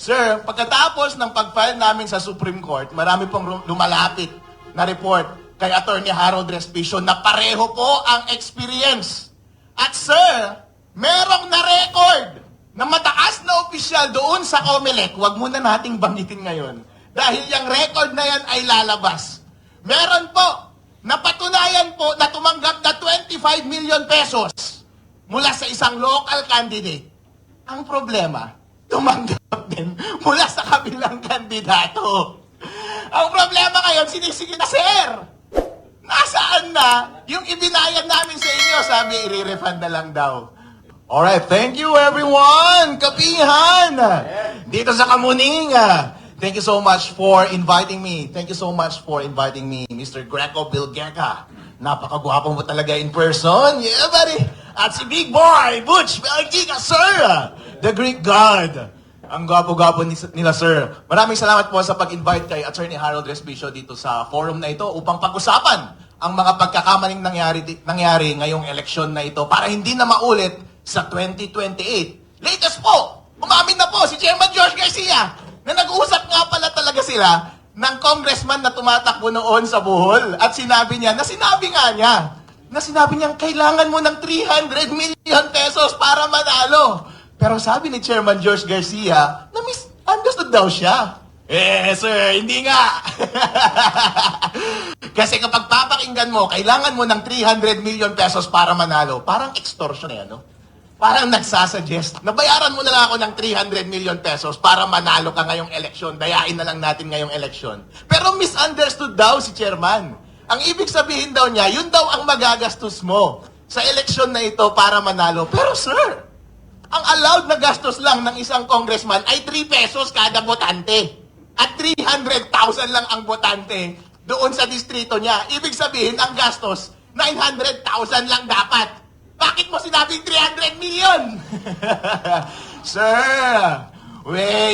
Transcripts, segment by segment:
Sir, pagkatapos ng pag-file namin sa Supreme Court, marami pong lumalapit na report kay Attorney Harold Respicio na pareho po ang experience. At sir, merong na-record na mataas na opisyal doon sa COMELEC, wag muna nating banggitin ngayon, dahil yung record na yan ay lalabas. Meron po, napatunayan po na tumanggap na 25 million pesos mula sa isang local candidate. Ang problema, tumanggap din mula sa kabilang kandidato. Ang problema ngayon, sinisigi na, sir! Nasaan na yung ibinayad namin sa inyo? Sabi, i-refund na lang daw. Alright, thank you everyone! Kapihan! Dito sa Kamuning, thank you so much for inviting me. Thank you so much for inviting me, Mr. Greco Bilgeka. Napakagwapo mo talaga in person. Yeah, buddy! At si Big Boy, Butch Bilgeka, sir! The Greek God. Ang gwapo-gwapo nila, sir. Maraming salamat po sa pag-invite kay Attorney Harold Respicio dito sa forum na ito upang pag-usapan ang mga pagkakamaling nangyari ngayong eleksyon na ito para hindi na maulit sa 2028. Latest po, umamin na po si Chairman George Garcia na nag-uusap nga pala talaga sila ng congressman na tumatakbo noon sa Bohol. At sinabi niya kailangan mo ng 300 million pesos para manalo. Pero sabi ni Chairman George Garcia na misunderstood daw siya. Sir, hindi nga. Kasi kapag papakinggan mo, kailangan mo ng 300 million pesos para manalo. Parang extortion yan, no? Parang nagsasuggest, nabayaran mo na lang ako ng 300 million pesos para manalo ka ngayong eleksyon. Dayain na lang natin ngayong eleksyon. Pero misunderstood daw si Chairman. Ang ibig sabihin daw niya, yun daw ang magagastos mo sa eleksyon na ito para manalo. Pero sir, ang allowed na gastos lang ng isang congressman ay 3 pesos kada botante. At 300,000 lang ang botante doon sa distrito niya. Ibig sabihin, ang gastos, 900,000 lang dapat. Bakit mo sinabing 300 million? Sir,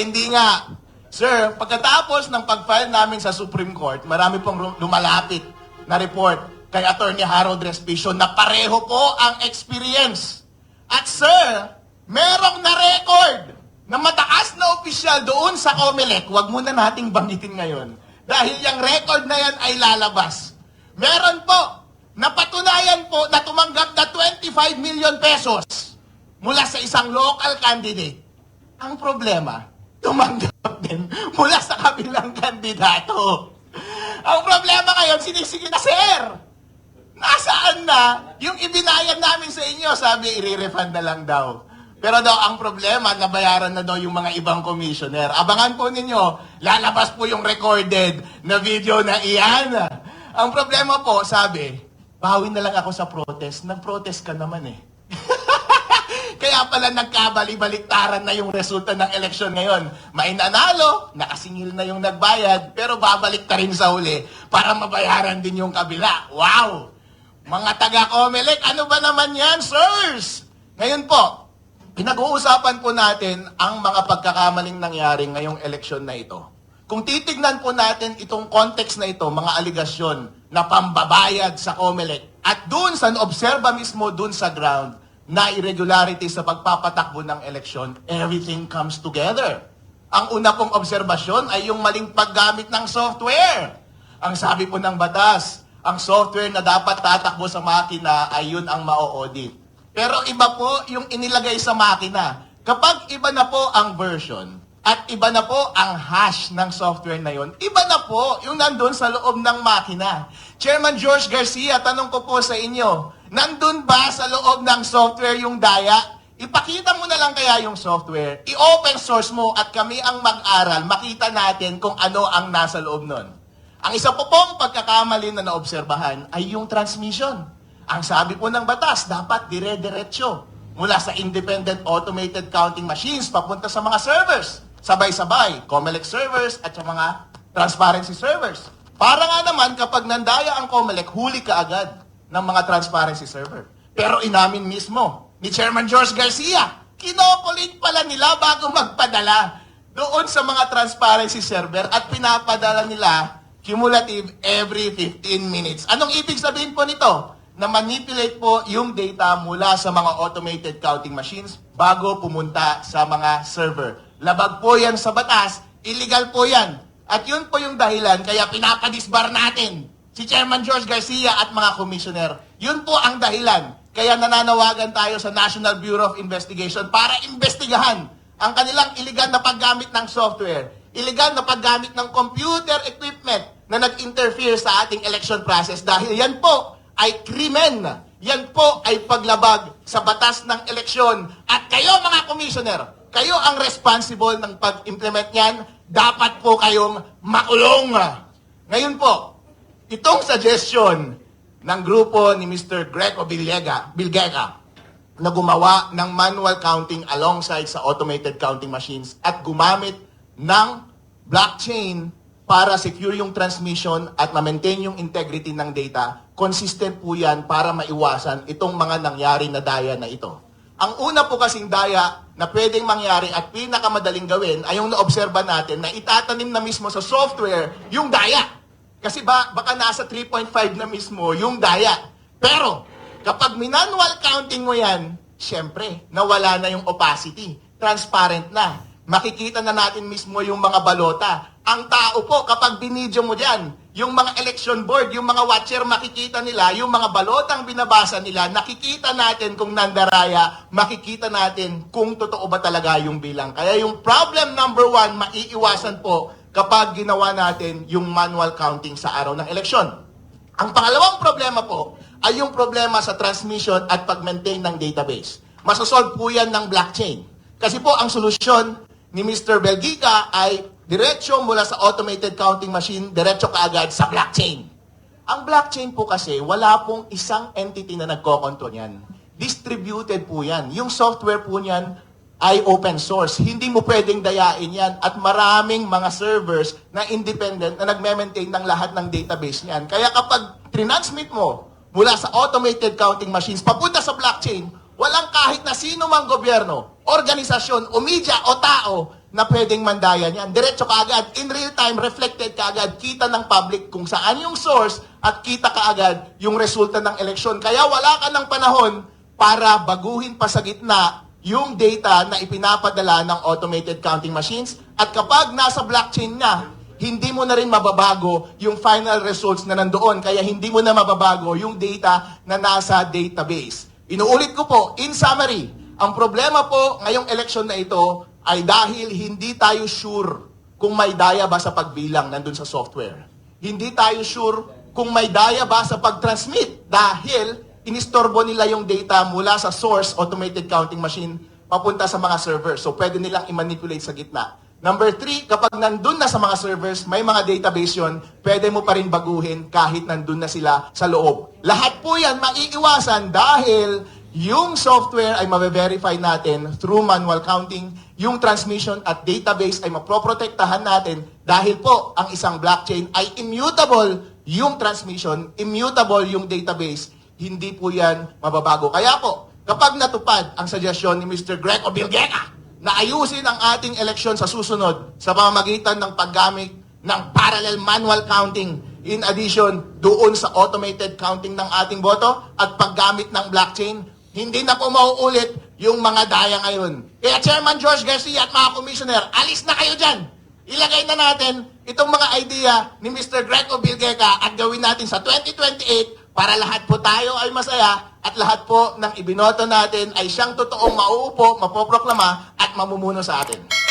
hindi nga. Sir, pagkatapos ng pag-file namin sa Supreme Court, marami pong lumalapit na report kay Attorney Harold Respicio na pareho po ang experience. At sir, merong na-record na mataas na opisyal doon sa COMELEC, wag muna nating banggitin ngayon, dahil yung record na yan ay lalabas. Meron po, napatunayan po na tumanggap na 25 million pesos mula sa isang local candidate. Ang problema, tumanggap din mula sa kabilang kandidato. Ang problema ngayon, sinisigi na, sir! Nasaan na yung ibinayad namin sa inyo? Sabi, i-refund na lang daw. Pero daw, ang problema, nabayaran na daw yung mga ibang commissioner. Abangan po ninyo, lalabas po yung recorded na video na iyan. Ang problema po, sabi, bawi na lang ako sa protest. Nag-protest ka naman eh. Kaya pala nagkabali-baliktaran na yung resulta ng eleksyon ngayon. May nanalo, nakasingil na yung nagbayad, pero babalik ka rin sa huli para mabayaran din yung kabila. Wow! Mga taga-COMELEC, ano ba naman yan, sirs? Ngayon po, pinag-uusapan po natin ang mga pagkakamaling nangyari ngayong eleksyon na ito. Kung titignan po natin itong context na ito, mga aligasyon na pambabayad sa COMELEC, at dun sa obserba mismo dun sa ground, na irregularity sa pagpapatakbo ng eleksyon, everything comes together. Ang una pong obserbasyon ay yung maling paggamit ng software. Ang sabi po ng batas, ang software na dapat tatakbo sa makina ay yun ang ma-audit. Pero iba po yung inilagay sa makina. Kapag iba na po ang version at iba na po ang hash ng software na yun, iba na po yung nandun sa loob ng makina. Chairman George Garcia, tanong ko po sa inyo, nandun ba sa loob ng software yung daya? Ipakita mo na lang kaya yung software, i-open source mo at kami ang mag-aral, makita natin kung ano ang nasa loob nun. Ang isa po pong pagkakamali na naobserbahan ay yung transmission. Ang sabi po ng batas, dapat dire-diretso mula sa independent automated counting machines papunta sa mga servers. Sabay-sabay, COMELEC servers at sa mga transparency servers. Para nga naman kapag nandaya ang COMELEC, huli ka agad ng mga transparency server. Pero inamin mismo ni Chairman George Garcia, kinokulit pala nila bago magpadala doon sa mga transparency server at pinapadala nila cumulative every 15 minutes. Anong ibig sabihin po nito? Na manipulate po yung data mula sa mga automated counting machines bago pumunta sa mga server. labag po yan sa batas, illegal po yan. At yun po yung dahilan kaya pinapadisbar natin si Chairman George Garcia at mga commissioner. Yun po ang dahilan. Kaya nananawagan tayo sa National Bureau of Investigation para investigahan ang kanilang illegal na paggamit ng software, illegal na paggamit ng computer equipment na nag-interfere sa ating election process dahil yan po ay krimen. Yan po ay paglabag sa batas ng eleksyon. At kayo mga commissioner, kayo ang responsible ng pag-implement niyan. Dapat po kayong makulong. Ngayon po, itong suggestion ng grupo ni Mr. Greco Bilgega na gumawa ng manual counting alongside sa automated counting machines at gumamit ng blockchain para secure yung transmission at ma-maintain yung integrity ng data, consistent po yan para maiwasan itong mga nangyari na daya na ito. Ang una po kasing daya na pwedeng mangyari at pinakamadaling gawin ay yung naobserba natin na itatanim na mismo sa software yung daya. Kasi baka nasa 3.5 na mismo yung daya. Pero kapag manual counting mo yan, syempre, nawala na yung opacity. Transparent na. Makikita na natin mismo yung mga balota. Ang tao po, kapag binidyo mo dyan, yung mga election board, yung mga watcher, makikita nila, yung mga balotang binabasa nila, nakikita natin kung nandaraya, makikita natin kung totoo ba talaga yung bilang. Kaya yung problem number 1, maiiwasan po kapag ginawa natin yung manual counting sa araw ng eleksyon. Ang pangalawang problema po ay yung problema sa transmission at pag-maintain ng database. Masasolve po yan ng blockchain. Kasi po ang solusyon ni Mr. Belgica ay diretso mula sa automated counting machine, diretso kaagad sa blockchain. Ang blockchain po kasi, wala pong isang entity na nagkokontrol yan. Distributed po yan. Yung software po niyan ay open source. Hindi mo pwedeng dayain yan at maraming mga servers na independent na nagme-maintain ng lahat ng database niyan. Kaya kapag transmit mo mula sa automated counting machines papunta sa blockchain, walang kahit na sino mang gobyerno, organisasyon o media o tao na pwedeng mandaya niyan. Diretso kaagad, in real time, reflected kaagad, kita ng public kung saan yung source at kita kaagad yung resulta ng eleksyon. Kaya wala ka ng panahon para baguhin pa sa gitna yung data na ipinapadala ng automated counting machines. At kapag nasa blockchain na, hindi mo na rin mababago yung final results na nandoon. Kaya hindi mo na mababago yung data na nasa database. Inuulit ko po, in summary, ang problema po ngayong eleksyon na ito ay dahil hindi tayo sure kung may daya ba sa pagbilang nandun sa software. Hindi tayo sure kung may daya ba sa pag-transmit dahil inistorbo nila yung data mula sa source automated counting machine papunta sa mga servers. So pwede nilang i-manipulate sa gitna. Number 3, kapag nandun na sa mga servers, may mga database yun, pwede mo pa rin baguhin kahit nandun na sila sa loob. Lahat po yan maiiwasan dahil yung software ay mabe-verify natin through manual counting, yung transmission at database ay maproprotektahan natin dahil po ang isang blockchain ay immutable yung transmission, immutable yung database, hindi po yan mababago. Kaya po, kapag natupad ang suggestion ni Mr. Greco Bilgega, na ayusin ang ating eleksyon sa susunod sa pamamagitan ng paggamit ng parallel manual counting in addition doon sa automated counting ng ating boto at paggamit ng blockchain, hindi na po mauulit yung mga daya ngayon. Kaya Chairman George Garcia at mga commissioner, alis na kayo dyan. Ilagay na natin itong mga idea ni Mr. Greco Bilgega at gawin natin sa 2028 para lahat po tayo ay masaya at lahat po ng ibinoto natin ay siyang totoong mauupo, mapoproklama at mamumuno sa atin.